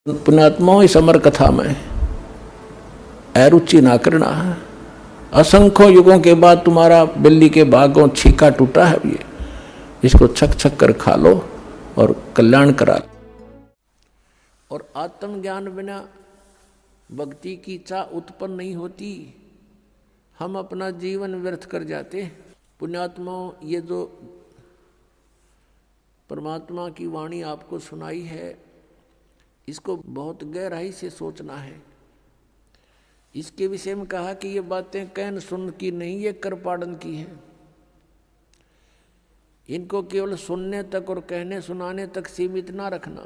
पुण्यात्माओं इस अमर कथा में अरुचि ना करना है। असंख्य युगों के बाद तुम्हारा बिल्ली के भागों छीका टूटा है, ये इसको छक छक कर खा लो और कल्याण करा लो। और आत्मज्ञान बिना भक्ति की चाह उत्पन्न नहीं होती, हम अपना जीवन व्यर्थ कर जाते। पुण्यात्माओं, ये जो परमात्मा की वाणी आपको सुनाई है, इसको बहुत गहराई से सोचना है। इसके विषय में कहा कि ये बातें कहन सुन की नहीं, ये कर पाड़न की है। इनको केवल सुनने तक और कहने सुनाने तक सीमित ना रखना।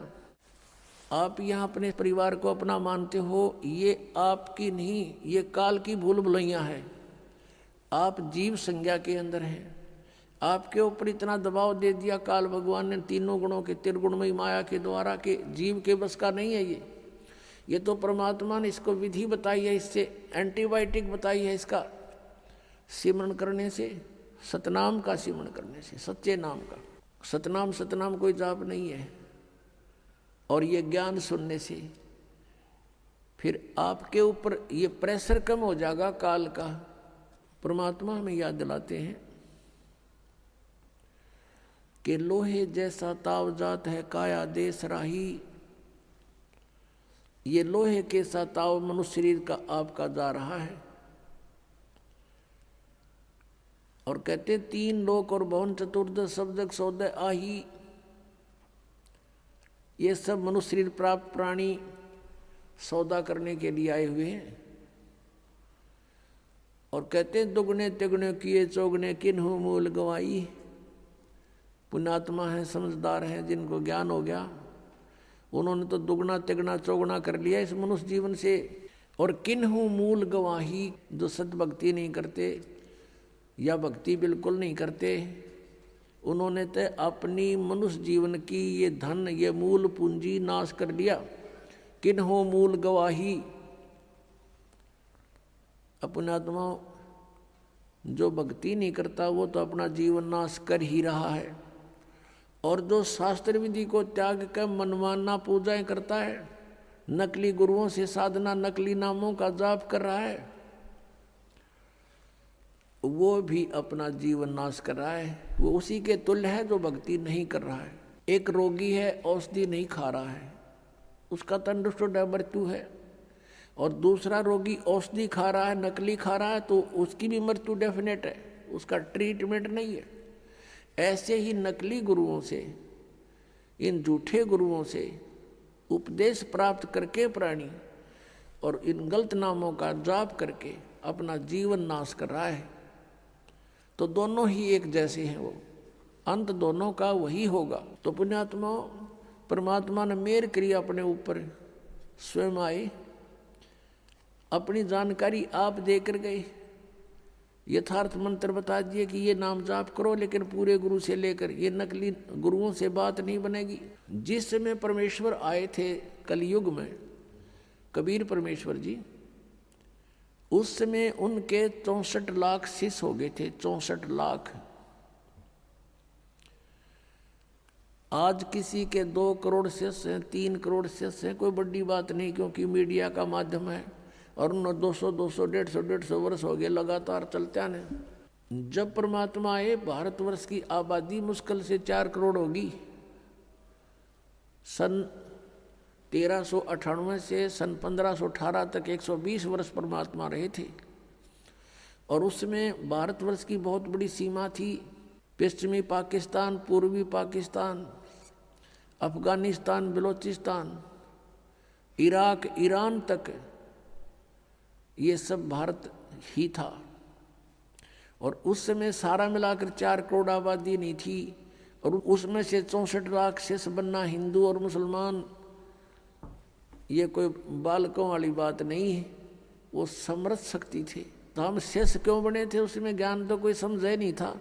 आप यहाँ अपने परिवार को अपना मानते हो, ये आपकी नहीं, ये काल की भूल भुलैया है। आप जीव संज्ञा के अंदर हैं। आपके ऊपर इतना दबाव दे दिया काल भगवान ने तीनों गुणों के त्रिगुणमयी माया के द्वारा के जीव के बस का नहीं है ये तो परमात्मा ने इसको विधि बताई है, इससे एंटीबायोटिक बताई है, इसका सिमरण करने से, सतनाम का सिमरण करने से, सच्चे नाम का। सतनाम कोई जाप नहीं है। और ये ज्ञान सुनने से फिर आपके ऊपर ये प्रेशर कम हो जाएगा काल का। परमात्मा हमें याद दिलाते हैं कि लोहे जैसा ताव जात है काया देश राही। ये लोहे के सा ताव मनुष्य शरीर का आपका जा रहा है। और कहते तीन लोक और भवन चतुर्दश शब्दक सौदय आही। ये सब मनुष्य शरीर प्राप्त प्राणी सौदा करने के लिए आए हुए हैं। और कहते दुगने तिगने किए चौगने किन्हु मूल गवाई। पुण्यात्मा है, समझदार है, जिनको ज्ञान हो गया, उन्होंने तो दुगना तिगना चौगुना कर लिया इस मनुष्य जीवन से। और किन्हु मूल गवाही, जो सद्भक्ति नहीं करते या भक्ति बिल्कुल नहीं करते, उन्होंने तो अपनी मनुष्य जीवन की ये धन, ये मूल पूंजी नाश कर लिया। किन्हु मूल गवाही। पुण्यात्मा, जो भक्ति नहीं करता वो तो अपना जीवन नाश कर ही रहा है। और जो शास्त्र विधि को त्याग कर मनमाना पूजाएं करता है, नकली गुरुओं से साधना, नकली नामों का जाप कर रहा है, वो भी अपना जीवन नाश कर रहा है। वो उसी के तुल्य है जो भक्ति नहीं कर रहा है। एक रोगी है, औषधि नहीं खा रहा है, उसका तंदुरुस्त मृत्यु है। और दूसरा रोगी औषधि खा रहा है, नकली खा रहा है, तो उसकी भी मृत्यु डेफिनेट है, उसका ट्रीटमेंट नहीं है। ऐसे ही नकली गुरुओं से, इन झूठे गुरुओं से उपदेश प्राप्त करके प्राणी और इन गलत नामों का जाप करके अपना जीवन नाश कर रहा है। तो दोनों ही एक जैसे हैं, वो अंत दोनों का वही होगा। तो पुण्यात्मा, परमात्मा ने मेहर करी अपने ऊपर, स्वयं आए, अपनी जानकारी आप देकर गए, यथार्थ मंत्र बता दिए कि ये नाम जाप करो, लेकिन पूरे गुरु से लेकर, ये नकली गुरुओं से बात नहीं बनेगी। जिस समय परमेश्वर आए थे कलयुग में, कबीर परमेश्वर जी, उस समय उनके 64 लाख शिष्य हो गए थे, 64 लाख। आज किसी के 2 करोड़ शिष्य हैं, 3 करोड़ शिष्य हैं, कोई बड़ी बात नहीं, क्योंकि मीडिया का माध्यम है। और 200 150 वर्ष हो गए लगातार चलते आने। जब परमात्मा आए, भारतवर्ष की आबादी मुश्किल से 4 करोड़ होगी। सन 1398 से सन 1518 तक 120 वर्ष परमात्मा रहे थे। और उसमें भारतवर्ष की बहुत बड़ी सीमा थी। पश्चिमी पाकिस्तान, पूर्वी पाकिस्तान, अफगानिस्तान, बलोचिस्तान, इराक, ईरान तक, ये सब भारत ही था। और उस समय सारा मिलाकर 4 करोड़ आबादी नहीं थी। और उसमें से 64 लाख शिष्य बनना, हिंदू और मुसलमान, ये कोई बालकों वाली बात नहीं है, वो समर्थ शक्ति थे। तो हम शिष्य क्यों बने थे? उसमें ज्ञान तो कोई समझे नहीं था।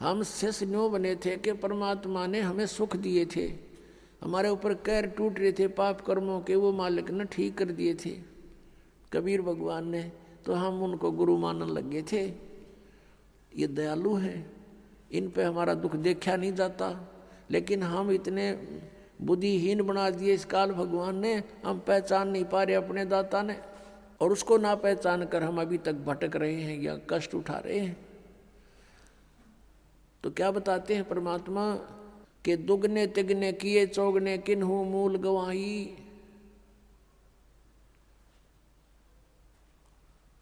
हम शिष्य क्यों बने थे कि परमात्मा ने हमें सुख दिए थे, हमारे ऊपर कैर टूट रहे थे पाप कर्मों के, वो मालिक ने ठीक कर दिए थे, कबीर भगवान ने, तो हम उनको गुरु मानने लगे थे। ये दयालु हैं, इन पे हमारा दुख देखा नहीं जाता, लेकिन हम इतने बुद्धिहीन बना दिए इस काल भगवान ने, हम पहचान नहीं पा रहे अपने दाता ने, और उसको ना पहचान कर हम अभी तक भटक रहे हैं या कष्ट उठा रहे हैं। तो क्या बताते हैं परमात्मा के दुगने तिगने किए चौगने किन्हू मूल गवाही।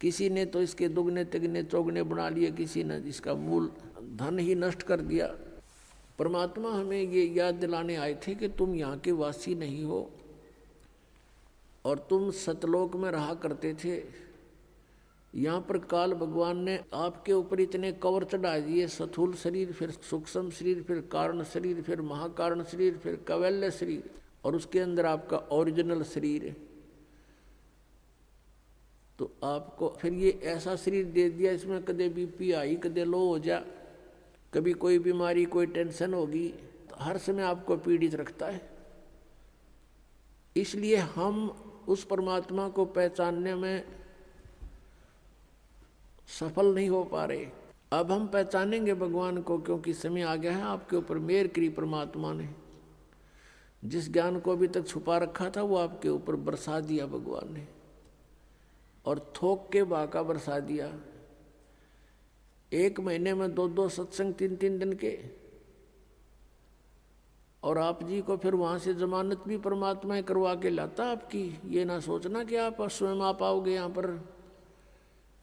किसी ने तो इसके दुगने तिगने चौगने बना लिए, किसी ने इसका मूल धन ही नष्ट कर दिया। परमात्मा हमें ये याद दिलाने आए थे कि तुम यहाँ के वासी नहीं हो और तुम सतलोक में रहा करते थे। यहाँ पर काल भगवान ने आपके ऊपर इतने कवर चढ़ा दिए, स्थूल शरीर, फिर सूक्ष्म शरीर, फिर कारण शरीर, फिर महाकारण शरीर, फिर कैवल्य शरीर, और उसके अंदर आपका ओरिजिनल शरीर है। तो आपको फिर ये ऐसा शरीर दे दिया, इसमें कदे बीपी आई, कदे लो हो जा, कभी कोई बीमारी, कोई टेंशन होगी, तो हर समय आपको पीड़ित रखता है। इसलिए हम उस परमात्मा को पहचानने में सफल नहीं हो पा रहे। अब हम पहचानेंगे भगवान को, क्योंकि समय आ गया है। आपके ऊपर मेहर करी परमात्मा ने, जिस ज्ञान को अभी तक छुपा रखा था वो आपके ऊपर बरसा दिया भगवान ने, और थोक के बाका बरसा दिया। 1 महीने में 2-2 सत्संग 3-3 दिन के, और आप जी को फिर वहाँ से जमानत भी परमात्मा करवा के लाता आपकी। ये ना सोचना कि आप स्वयं आ पाओगे यहाँ पर,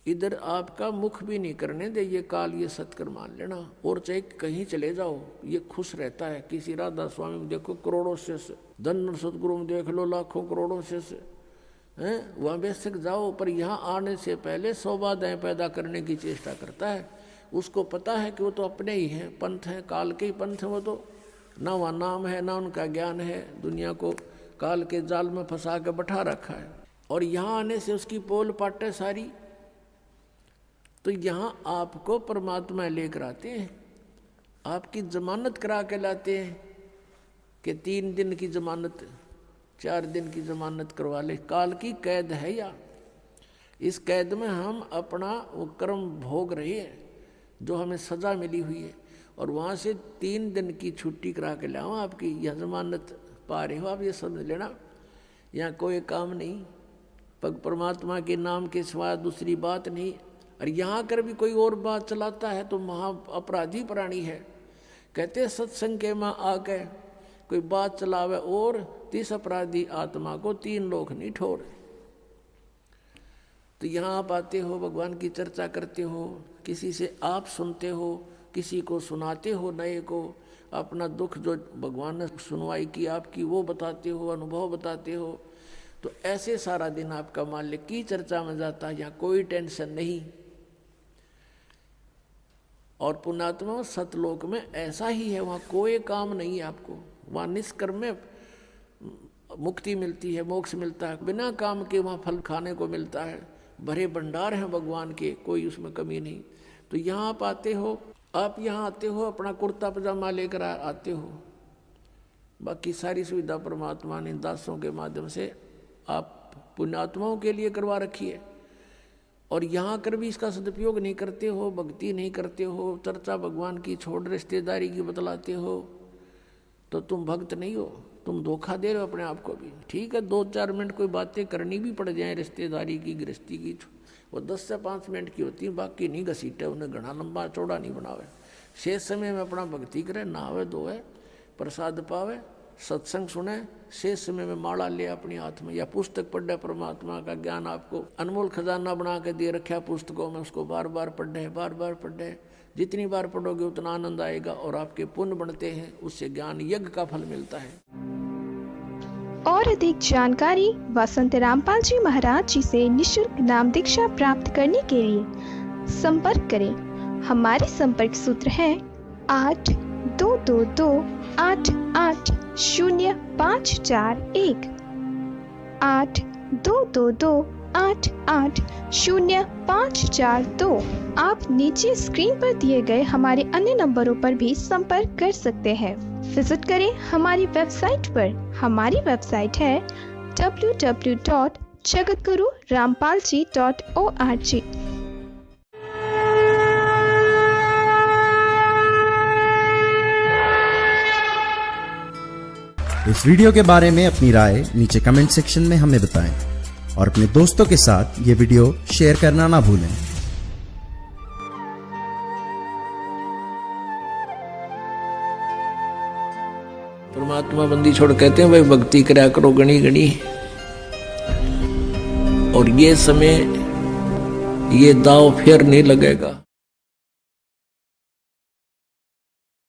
इधर आपका मुख भी नहीं करने दे ये काल, ये सत्कर मान लेना। और चाहे कहीं चले जाओ ये खुश रहता है। किसी राधा स्वामी में देखो करोड़ों शिष्य, धन सतगुरु में देख लो लाखों करोड़ों शिष्य हैं, वहाँ बेशक जाओ, पर यहाँ आने से पहले 100 बाधाएं पैदा करने की चेष्टा करता है। उसको पता है कि वो तो अपने ही हैं, पंथ हैं, काल के ही पंथ हैं। वो तो ना वहाँ नाम है ना उनका ज्ञान है, दुनिया को काल के जाल में फंसा के बैठा रखा है। और यहाँ आने से उसकी पोल पाटे सारी। तो यहाँ आपको परमात्मा लेकर आते हैं, आपकी जमानत करा के लाते हैं कि 3 दिन की जमानत, 4 दिन की जमानत करवा ले। काल की कैद है या इस कैद में हम अपना वो कर्म भोग रहे हैं जो हमें सजा मिली हुई है, और वहाँ से 3 दिन की छुट्टी करा के लाओ आपकी, यह जमानत पा रहे हो आप। ये समझ लेना, यहाँ कोई काम नहीं, परमात्मा के नाम के सिवा दूसरी बात नहीं। और यहाँ कर भी कोई और बात चलाता है तो महा अपराधी प्राणी है। कहते सत्संग के माँ आके कोई बात चलावे और 30 अपराधी आत्मा को 3 लोग नहीं ठोर। तो यहाँ आप आते हो, भगवान की चर्चा करते हो, किसी से आप सुनते हो, किसी को सुनाते हो, नए को अपना दुख जो भगवान ने सुनवाई की आपकी वो बताते हो, अनुभव बताते हो। तो ऐसे सारा दिन आपका मालिक की चर्चा में जाता है, यहाँ कोई टेंशन नहीं। और पुण्यात्मा सतलोक में ऐसा ही है, वहाँ कोई काम नहीं है आपको। वहाँ निष्कर्म में मुक्ति मिलती है, मोक्ष मिलता है, बिना काम के वहाँ फल खाने को मिलता है। भरे भंडार हैं भगवान के, कोई उसमें कमी नहीं। तो यहाँ आप आते हो, आप यहाँ आते हो अपना कुर्ता पजामा लेकर आते हो, बाकी सारी सुविधा परमात्मा ने दासों के माध्यम से आप पुण्यात्माओं के लिए करवा रखी है। और यहाँ कर भी इसका सदुपयोग नहीं करते हो, भक्ति नहीं करते हो, चर्चा भगवान की छोड़ रिश्तेदारी की बतलाते हो, तो तुम भक्त नहीं हो, तुम धोखा दे रहे हो अपने आप को भी। ठीक है 2-4 मिनट कोई बातें करनी भी पड़ जाए रिश्तेदारी की, गृहस्थी की, वो 10 से 5 मिनट की होती है, बाकी नहीं घसीटे, उन्हें घना लंबा चौड़ा नहीं बनावे। शेष समय में अपना भक्ति करे, नहावे धोवे, प्रसाद पावे, सत्संग सुने, शेष समय में माला ले अपनी हाथ में, या पुस्तक पढ़े, परमात्मा का ज्ञान आपको अनमोल खजाना बना के दे रखा पुस्तकों में, उसको बार बार पढ़े, बार बार पढ़े। जितनी बार पढ़ोगे उतना आनंद आएगा और आपके पुण्य बढ़ते हैं, उससे ज्ञान यज्ञ का फल मिलता है। और अधिक जानकारी वसंत रामपाल जी महाराज जी से निःशुल्क नाम दीक्षा प्राप्त करने के लिए संपर्क करें। हमारे संपर्क सूत्र हैं 8222880541 8222880542। आप नीचे स्क्रीन पर दिए गए हमारे अन्य नंबरों पर भी संपर्क कर सकते हैं। विजिट करें हमारी वेबसाइट पर। हमारी वेबसाइट है www.jagatgururampalji.org। इस वीडियो के बारे में अपनी राय नीचे कमेंट सेक्शन में हमें बताएं और अपने दोस्तों के साथ ये वीडियो शेयर करना ना भूलें। परमात्मा बंदी छोड़ कहते हैं भाई भक्ति करा करो गणी गणी, और ये समय ये दाव फिर नहीं लगेगा।